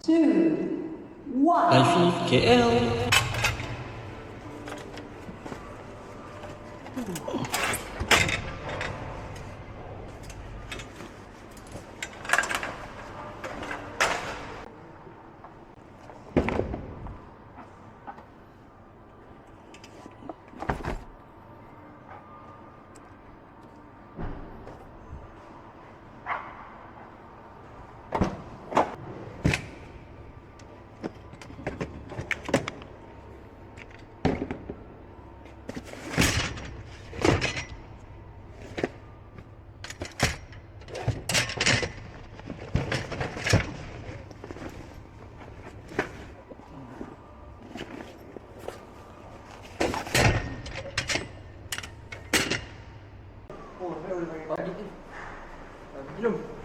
2, 1. livefeed KL.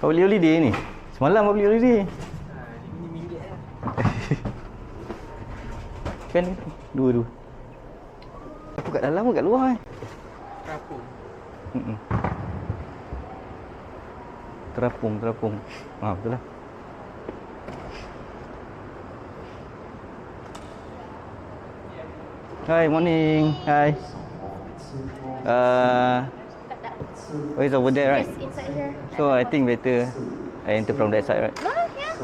Kau beli holiday ni? Semalam kau beli holiday. Kan dua. Aku kat dalam ke kat luar eh? Terapung. Betul lah. Hi, morning. Hi. Oh, it's over there, right? Yes, inside here. So I think better I enter from that side, right? No, yeah.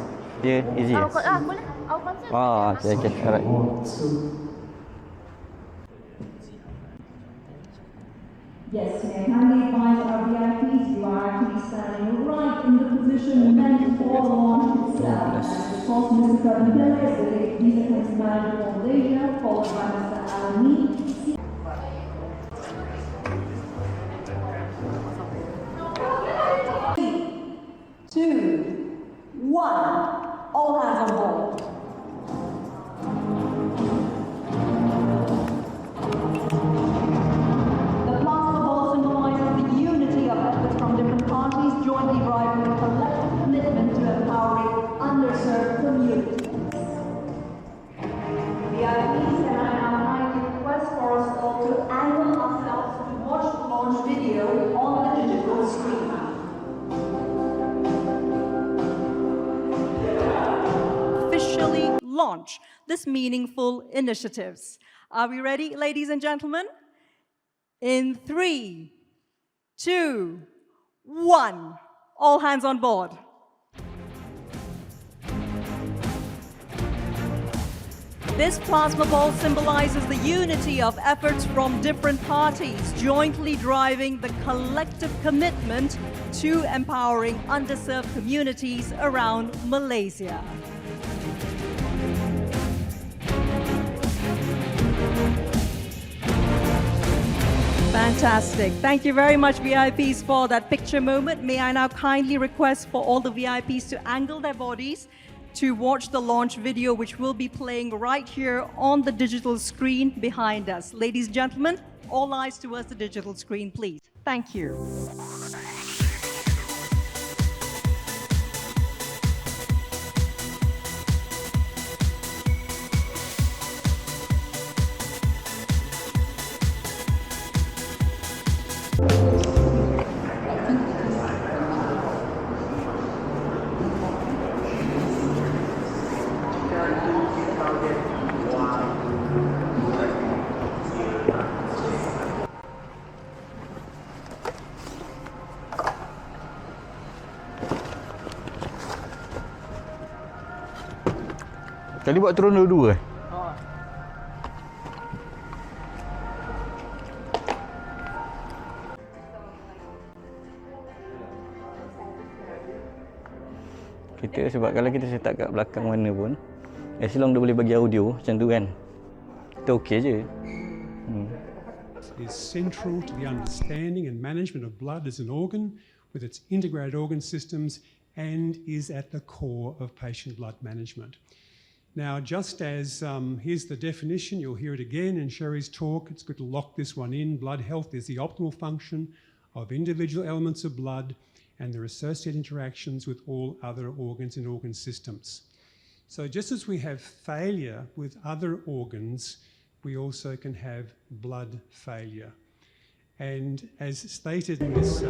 Yeah, easy. Boleh. Our concern. Okay, alright. Yes, may I kindly advise our VIPs you are actually standing right in the position meant for the launch itself. Of course, Mr. Kevin Pillars, the Visa Country Manager for Malaysia, followed by Mr. Alani. 2, 1. All hands on board. The plasma ball symbolizes the unity of efforts from different parties, jointly driving a collective commitment to empowering underserved communities. VIPs, and I now kindly request for us all to angle ourselves to watch the launch video on the digital screen. Officially launch this meaningful initiatives. Are we ready, ladies and gentlemen? In 3, 2, 1, all hands on board. This plasma ball symbolizes the unity of efforts from different parties, jointly driving the collective commitment to empowering underserved communities around Malaysia. Fantastic. Thank you very much, VIPs, for that picture moment. May I now kindly request for all the VIPs to angle their bodies to watch the launch video, which will be playing right here on the digital screen behind us. Ladies and gentlemen, all eyes towards the digital screen, please. Thank you. Tadi buat turun dua-dua eh? Kita sebab kalau kita set kat belakang mana pun, as long dia boleh bagi audio macam tu kan, kita okey je. Is central to the understanding and management of blood as an organ with its integrated organ systems and is at the core of patient blood management. Now, just as here's the definition, you'll hear it again in Sherry's talk. It's good to lock this one in. Blood health is the optimal function of individual elements of blood and their associated interactions with all other organs and organ systems. So just as we have failure with other organs, we also can have blood failure. And as stated in this